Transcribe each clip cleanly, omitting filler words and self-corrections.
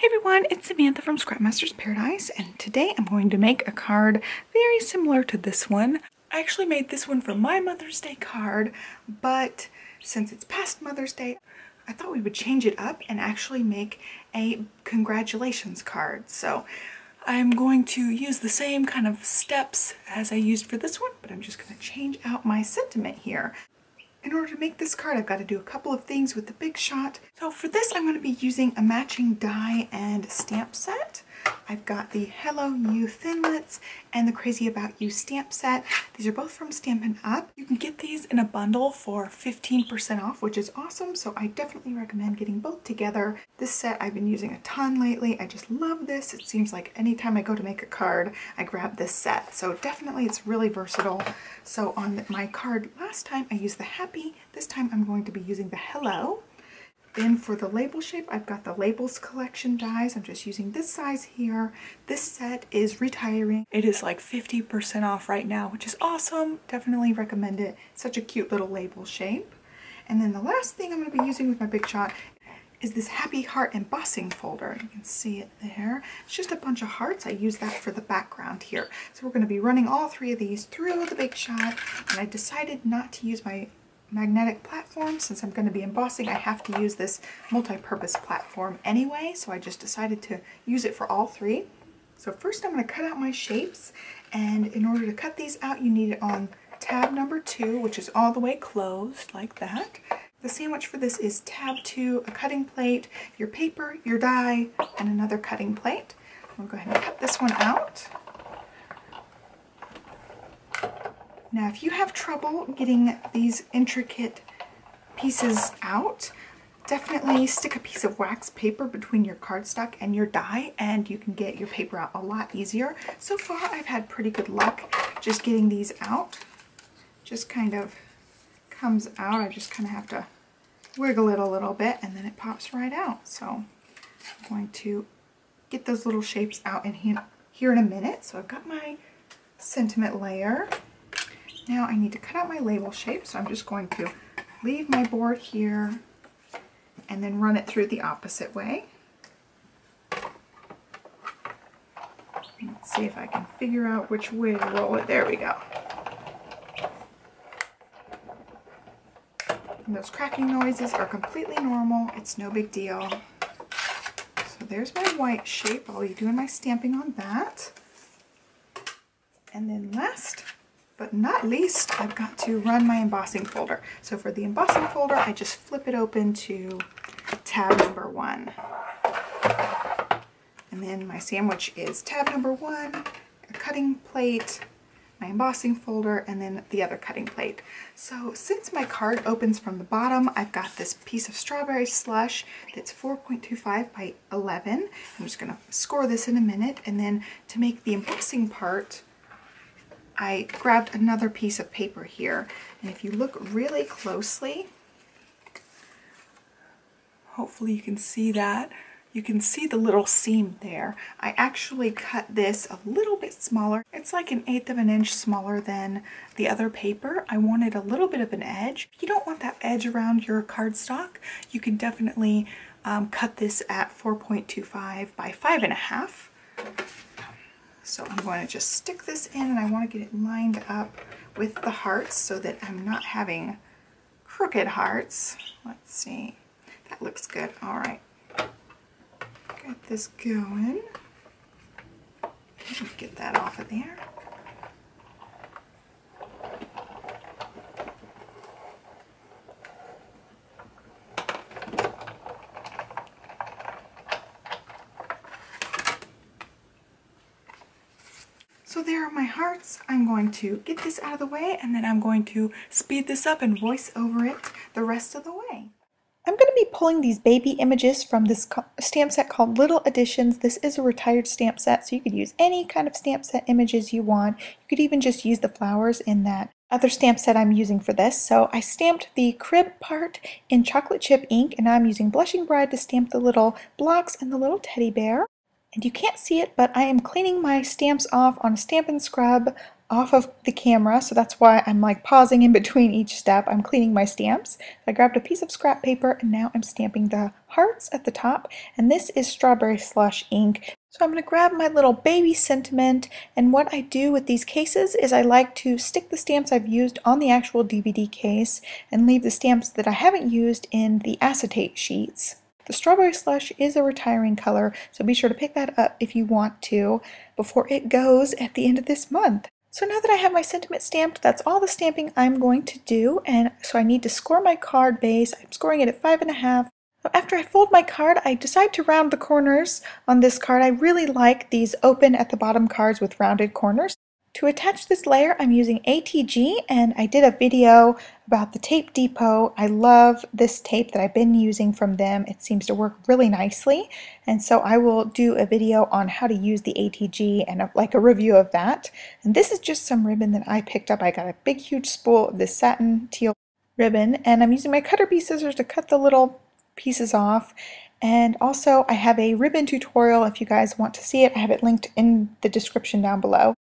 Hey everyone, it's Samantha from Scrapmaster's Paradise, and today I'm going to make a card very similar to this one. I actually made this one for my Mother's Day card, but since it's past Mother's Day, I thought we would change it up and actually make a congratulations card. So I'm going to use the same kind of steps as I used for this one, but I'm just going to change out my sentiment here. In order to make this card, I've got to do a couple of things with the Big Shot. So for this, I'm going to be using a matching die and stamp set. I've got the Hello You Thinlits and the Crazy About You stamp set. These are both from Stampin' Up. You can get these in a bundle for 15% off, which is awesome. So I definitely recommend getting both together. This set I've been using a ton lately. I just love this. It seems like anytime I go to make a card, I grab this set. So definitely it's really versatile. So on my card last time, I used the Happy. This time I'm going to be using the Hello. Then for the label shape, I've got the Labels Collection dies. I'm just using this size here. This set is retiring. It is like 50% off right now, which is awesome. Definitely recommend it. Such a cute little label shape. And then the last thing I'm going to be using with my Big Shot is this Happy Heart embossing folder. You can see it there. It's just a bunch of hearts. I use that for the background here. So we're going to be running all three of these through the Big Shot. And I decided not to use my magnetic platform. Since I'm going to be embossing, I have to use this multi-purpose platform anyway, so I just decided to use it for all three. So first I'm going to cut out my shapes, and in order to cut these out you need it on tab number 2, which is all the way closed like that. The sandwich for this is tab 2, a cutting plate, your paper, your die, and another cutting plate. I'll go ahead and cut this one out. Now, if you have trouble getting these intricate pieces out, definitely stick a piece of wax paper between your cardstock and your die, and you can get your paper out a lot easier. So far, I've had pretty good luck just getting these out. Just kind of comes out. I just kind of have to wiggle it a little bit, and then it pops right out. So I'm going to get those little shapes out in here in a minute. So I've got my sentiment layer. Now I need to cut out my label shape, so I'm just going to leave my board here and then run it through the opposite way. Let's see if I can figure out which way to roll it. There we go. And those cracking noises are completely normal. It's no big deal. So there's my white shape. I'll be doing my stamping on that. And then last but not least, I've got to run my embossing folder. So for the embossing folder, I just flip it open to tab number 1. And then my sandwich is tab number 1, a cutting plate, my embossing folder, and then the other cutting plate. So since my card opens from the bottom, I've got this piece of strawberry slush that's 4.25 by 11. I'm just going to score this in a minute, and then to make the embossing part, I grabbed another piece of paper here, and if you look really closely, hopefully you can see that. You can see the little seam there. I actually cut this a little bit smaller. It's like 1/8 of an inch smaller than the other paper. I wanted a little bit of an edge. If you don't want that edge around your cardstock, you can definitely cut this at 4.25 by 5.5. So I'm going to just stick this in, and I want to get it lined up with the hearts so that I'm not having crooked hearts. Let's see. That looks good. All right. Get this going. Let me get that off of there. So there are my hearts. I'm going to get this out of the way, and then I'm going to speed this up and voice over it the rest of the way. I'm going to be pulling these baby images from this stamp set called Little Editions. This is a retired stamp set, so you could use any kind of stamp set images you want. You could even just use the flowers in that other stamp set I'm using for this. So I stamped the crib part in chocolate chip ink, and now I'm using Blushing Bride to stamp the little blocks and the little teddy bear. And you can't see it, but I am cleaning my stamps off on a Stampin' Scrub off of the camera, so that's why I'm like pausing in between each step. I'm cleaning my stamps. I grabbed a piece of scrap paper and now I'm stamping the hearts at the top, and this is Strawberry Slush ink. So I'm going to grab my little baby sentiment, and what I do with these cases is I like to stick the stamps I've used on the actual DVD case and leave the stamps that I haven't used in the acetate sheets. The Strawberry Slush is a retiring color, so be sure to pick that up if you want to before it goes at the end of this month. So now that I have my sentiment stamped, that's all the stamping I'm going to do, and so I need to score my card base. I'm scoring it at 5.5. After I fold my card, I decide to round the corners on this card. I really like these open at the bottom cards with rounded corners. To attach this layer, I'm using ATG, and I did a video about the Tape Depot. I love this tape that I've been using from them. It seems to work really nicely, and so I will do a video on how to use the ATG and like a review of that. And this is just some ribbon that I picked up. I got a big huge spool of this satin teal ribbon, and I'm using my cutter bee scissors to cut the little pieces off. And also I have a ribbon tutorial if you guys want to see it. I have it linked in the description down below.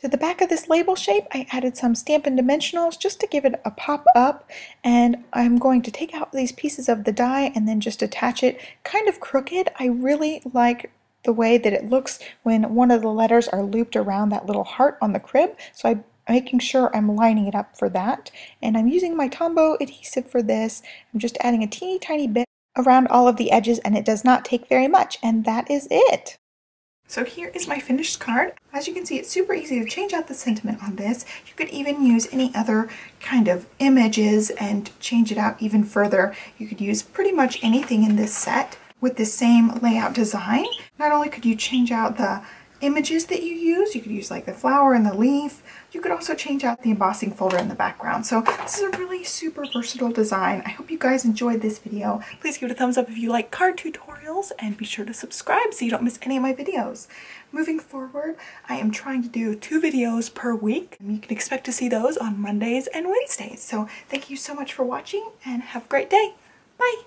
To the back of this label shape, I added some Stampin' Dimensionals just to give it a pop up, and I'm going to take out these pieces of the die and then just attach it kind of crooked. I really like the way that it looks when one of the letters are looped around that little heart on the crib, so I'm making sure I'm lining it up for that. And I'm using my Tombow adhesive for this. I'm just adding a teeny tiny bit around all of the edges, and it does not take very much, and that is it. So here is my finished card. As you can see, it's super easy to change out the sentiment on this. You could even use any other kind of images and change it out even further. You could use pretty much anything in this set with the same layout design. Not only could you change out the images that you could use like the flower and the leaf. You could also change out the embossing folder in the background. So this is a really super versatile design. I hope you guys enjoyed this video. Please give it a thumbs up if you like card tutorials, and be sure to subscribe so you don't miss any of my videos. Moving forward, I am trying to do 2 videos per week. You can expect to see those on Mondays and Wednesdays. So thank you so much for watching, and have a great day. Bye!